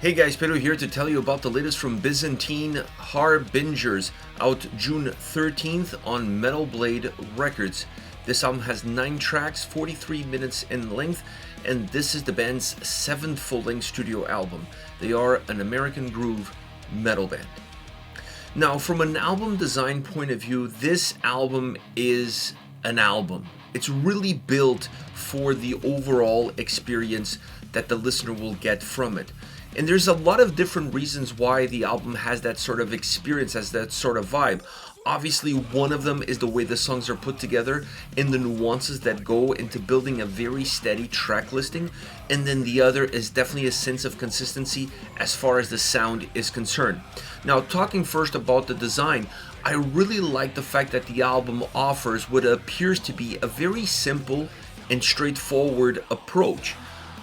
Hey guys, Pedro here to tell you about the latest from Byzantine, Harbingers, out June 13th on Metal Blade Records. This album has 9 tracks, 43 minutes in length, and this is the band's 7th full-length studio album. They are an American groove metal band. Now, from an album design point of view, this album is an album. It's really built for the overall experience that the listener will get from it. And there's a lot of different reasons why the album has that sort of experience, has that sort of vibe. Obviously, one of them is the way the songs are put together and the nuances that go into building a very steady track listing. And then the other is definitely a sense of consistency as far as the sound is concerned. Now, talking first about the design, I really like the fact that the album offers what appears to be a very simple and straightforward approach.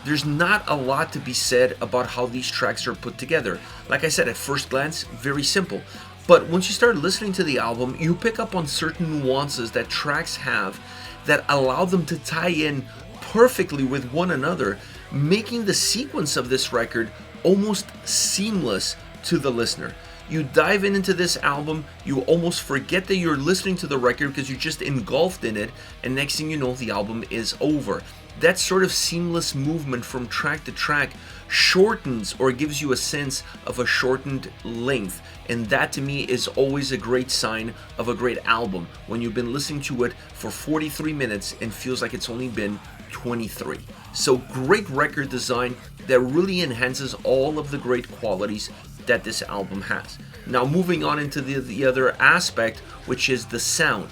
There's not a lot to be said about how these tracks are put together. Like I said, at first glance, very simple. But once you start listening to the album, you pick up on certain nuances that tracks have that allow them to tie in perfectly with one another, making the sequence of this record almost seamless to the listener. You dive into this album, you almost forget that you're listening to the record because you're just engulfed in it, and next thing you know, the album is over. That sort of seamless movement from track to track shortens or gives you a sense of a shortened length, and that to me is always a great sign of a great album, when you've been listening to it for 43 minutes and feels like it's only been 23. So great record design that really enhances all of the great qualities that this album has. Now moving on into the other aspect, which is the sound.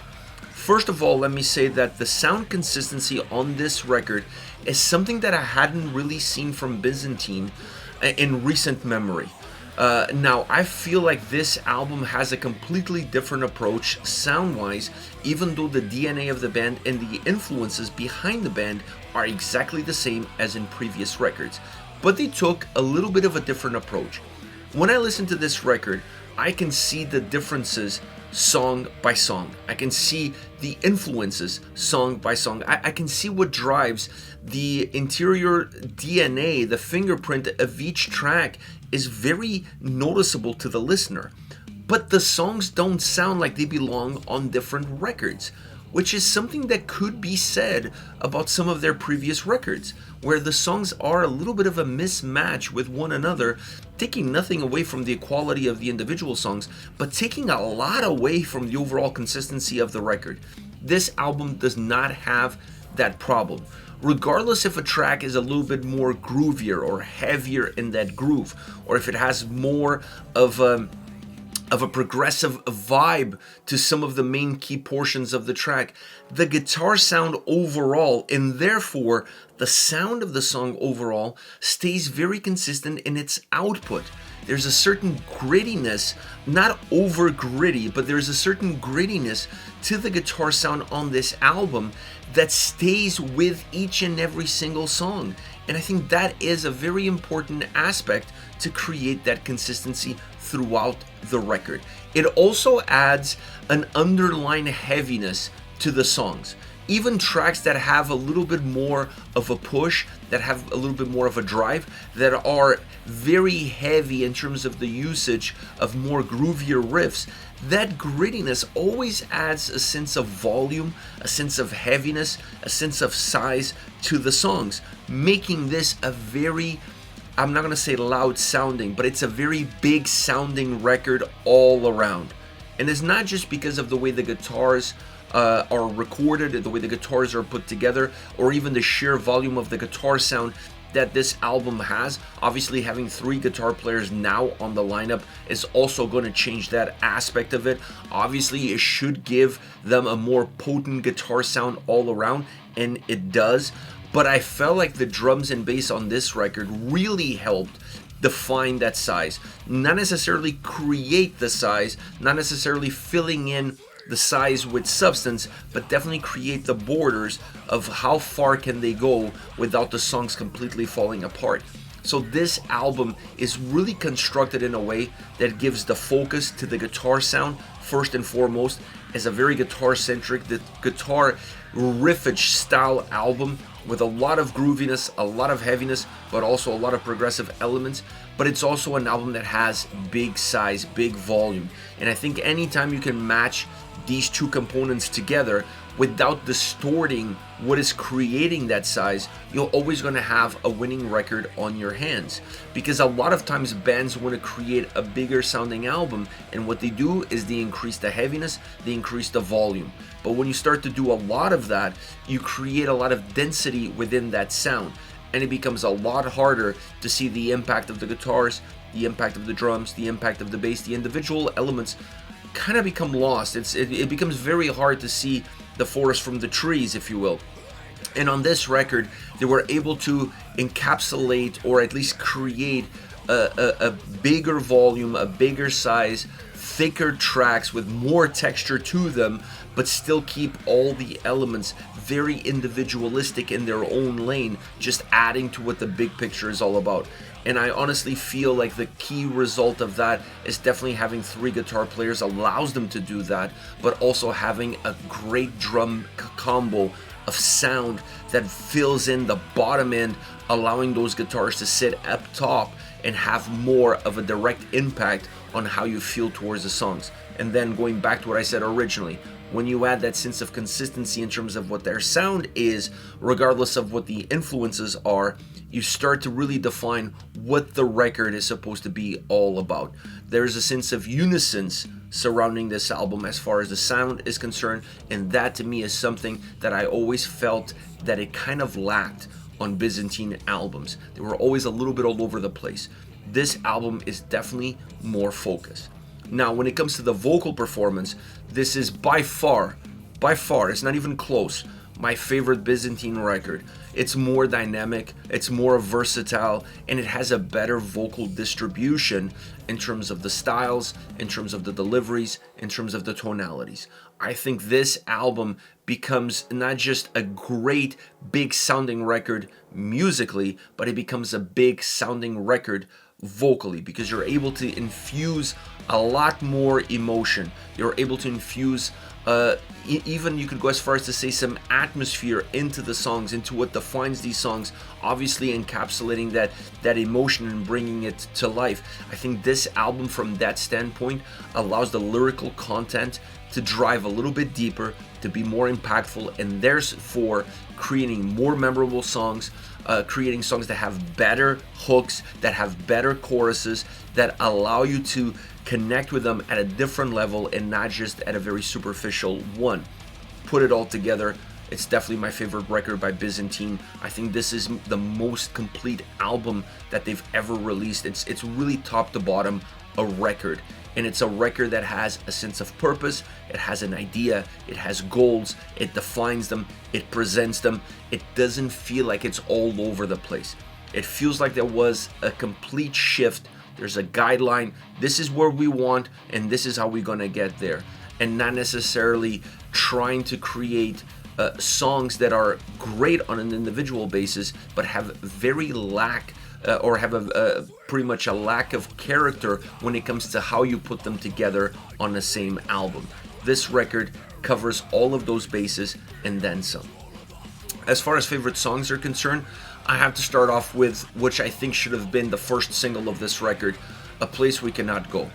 First of all, let me say that the sound consistency on this record is something that I hadn't really seen from Byzantine in recent memory. Now, I feel like this album has a completely different approach sound-wise, even though the DNA of the band and the influences behind the band are exactly the same as in previous records. But they took a little bit of a different approach. When I listen to this record, I can see the differences song by song. I can see the influences song by song. I can see what drives the interior DNA, the fingerprint of each track is very noticeable to the listener. But the songs don't sound like they belong on different records, which is something that could be said about some of their previous records, where the songs are a little bit of a mismatch with one another, taking nothing away from the quality of the individual songs, but taking a lot away from the overall consistency of the record. This album does not have that problem. Regardless if a track is a little bit more groovier or heavier in that groove, or if it has more of a progressive vibe to some of the main key portions of the track, the guitar sound overall, and therefore the sound of the song overall, stays very consistent in its output. There's a certain grittiness, not over gritty, but there's a certain grittiness to the guitar sound on this album that stays with each and every single song. And I think that is a very important aspect to create that consistency throughout the record. It also adds an underlying heaviness to the songs. Even tracks that have a little bit more of a push, that have a little bit more of a drive, that are very heavy in terms of the usage of more groovier riffs, that grittiness always adds a sense of volume, a sense of heaviness, a sense of size to the songs, making this a very, I'm not going to say loud sounding, but it's a very big sounding record all around. And it's not just because of the way the guitars are recorded, the way the guitars are put together, or even the sheer volume of the guitar sound that this album has. Obviously, having 3 guitar players now on the lineup is also going to change that aspect of it. Obviously, it should give them a more potent guitar sound all around, and it does. But I felt like the drums and bass on this record really helped define that size. Not necessarily create the size, not necessarily filling in the size with substance, but definitely create the borders of how far can they go without the songs completely falling apart. So this album is really constructed in a way that gives the focus to the guitar sound first and foremost, as a very guitar-centric, the guitar riffage style album with a lot of grooviness, a lot of heaviness, but also a lot of progressive elements. but it's also an album that has big size, big volume. And I think anytime you can match these two components together without distorting what is creating that size, you're always going to have a winning record on your hands. Because a lot of times bands want to create a bigger sounding album, and what they do is they increase the heaviness, they increase the volume. But when you start to do a lot of that, you create a lot of density within that sound, and it becomes a lot harder to see the impact of the guitars, the impact of the drums, the impact of the bass. The individual elements kind of become lost. It becomes very hard to see the forest from the trees, if you will. And on this record, they were able to encapsulate, or at least create, a bigger volume, a bigger size, thicker tracks with more texture to them, but still keep all the elements very individualistic in their own lane, just adding to what the big picture is all about. And I honestly feel like the key result of that is definitely having 3 guitar players allows them to do that, but also having a great drum combo of sound that fills in the bottom end, allowing those guitars to sit up top and have more of a direct impact on how you feel towards the songs. And then going back to what I said originally, when you add that sense of consistency in terms of what their sound is, regardless of what the influences are, you start to really define what the record is supposed to be all about. There's a sense of unison surrounding this album as far as the sound is concerned, and that to me is something that I always felt that it kind of lacked on Byzantine albums. They were always a little bit all over the place. This album is definitely more focused. Now, when it comes to the vocal performance, this is by far, it's not even close, my favorite Byzantine record. It's more dynamic, it's more versatile, and it has a better vocal distribution in terms of the styles, in terms of the deliveries, in terms of the tonalities. I think this album becomes not just a great big sounding record musically, but it becomes a big sounding record vocally, because you're able to infuse a lot more emotion. You're able to infuse even, you could go as far as to say, some atmosphere into the songs, into what defines these songs, obviously encapsulating that emotion and bringing it to life. I think this album from that standpoint allows the lyrical content to drive a little bit deeper, to be more impactful, and therefore creating more memorable songs, creating songs that have better hooks, that have better choruses, that allow you to connect with them at a different level and not just at a very superficial one. Put it all together, it's definitely my favorite record by Byzantine. I think this is the most complete album that they've ever released. It's really top to bottom a record. And it's a record that has a sense of purpose, it has an idea, it has goals, it defines them, it presents them. It doesn't feel like it's all over the place. It feels like there was a complete shift. There's a guideline. This is where we want, and this is how we're gonna get there. And not necessarily trying to create songs that are great on an individual basis, but have very lack or have a pretty much a lack of character when it comes to how you put them together on the same album. This record covers all of those bases and then some. As far as favorite songs are concerned, I have to start off with which I think should have been the first single of this record, A Place We Cannot Go.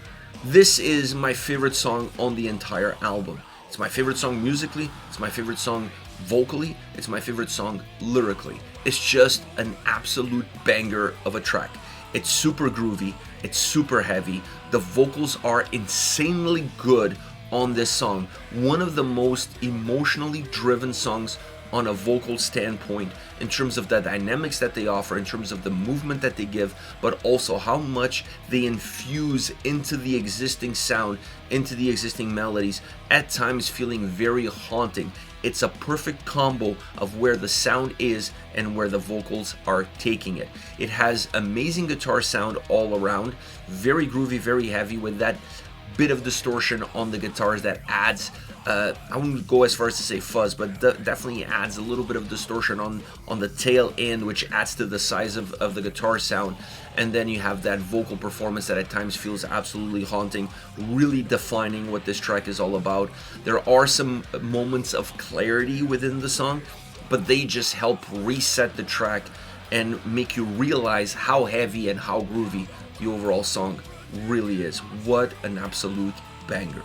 This is my favorite song on the entire album. It's my favorite song musically, it's my favorite song vocally, it's my favorite song lyrically. It's just an absolute banger of a track. It's super groovy, it's super heavy, the vocals are insanely good on this song. One of the most emotionally driven songs on a vocal standpoint, in terms of the dynamics that they offer, in terms of the movement that they give, but also how much they infuse into the existing sound, into the existing melodies, at times feeling very haunting. It's a perfect combo of where the sound is and where the vocals are taking it. It has amazing guitar sound all around, very groovy, very heavy, with that bit of distortion on the guitars that adds, I wouldn't go as far as to say fuzz, but definitely adds a little bit of distortion on the tail end, which adds to the size of the guitar sound. And then you have that vocal performance that at times feels absolutely haunting, really defining what this track is all about. There are some moments of clarity within the song, but they just help reset the track and make you realize how heavy and how groovy the overall song really is. What an absolute banger.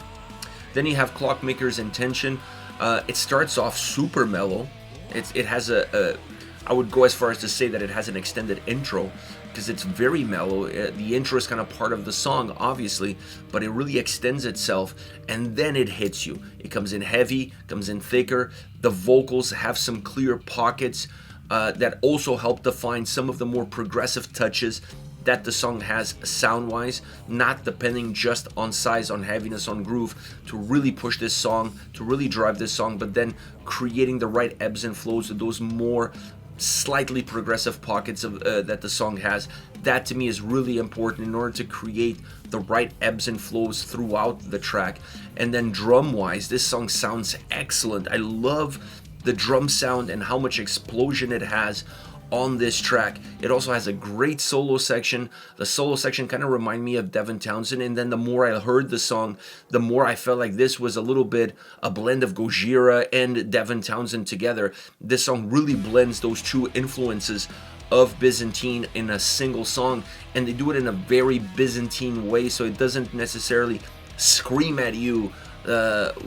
Then you have Clockmaker's Intention. It starts off super mellow. It has I would go as far as to say that it has an extended intro, because it's very mellow. The intro is kind of part of the song, obviously, but it really extends itself, and then it hits you. It comes in heavy, comes in thicker. The vocals have some clear pockets that also help define some of the more progressive touches that the song has sound-wise, not depending just on size, on heaviness, on groove, to really push this song, to really drive this song, but then creating the right ebbs and flows of those more slightly progressive pockets of that the song has. That to me is really important in order to create the right ebbs and flows throughout the track. And then drum-wise, this song sounds excellent. I love the drum sound and how much explosion it has on this track. It also has a great solo section. The solo section kind of reminded me of Devin Townsend, and then the more I heard the song, the more I felt like this was a little bit a blend of Gojira and Devin Townsend together. This song really blends those two influences of Byzantine in a single song, and they do it in a very Byzantine way, so it doesn't necessarily scream at you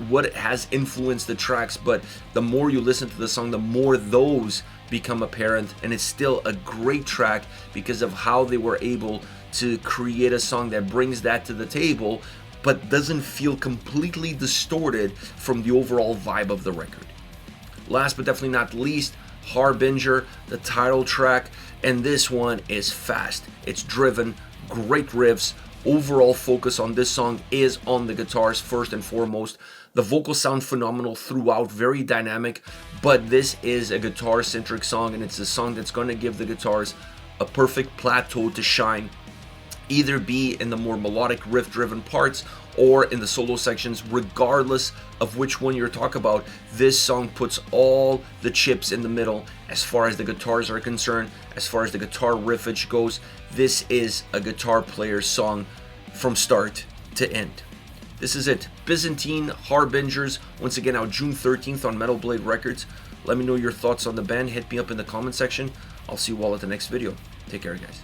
what has influenced the tracks, but the more you listen to the song, the more those become apparent. And it's still a great track because of how they were able to create a song that brings that to the table, but doesn't feel completely distorted from the overall vibe of the record. Last but definitely not least, Harbinger, the title track, and this one is fast. It's driven, great riffs. Overall focus on this song is on the guitars first and foremost. The vocals sound phenomenal throughout, very dynamic, but this is a guitar-centric song, and it's a song that's going to give the guitars a perfect plateau to shine, either be in the more melodic riff-driven parts or in the solo sections. Regardless of which one you're talking about, this song puts all the chips in the middle as far as the guitars are concerned, as far as the guitar riffage goes. This is a guitar player's song from start to end. This is it. Byzantine, Harbingers, once again out June 13th on Metal Blade Records. Let me know your thoughts on the band. Hit me up in the comment section. I'll see you all at the next video. Take care, guys.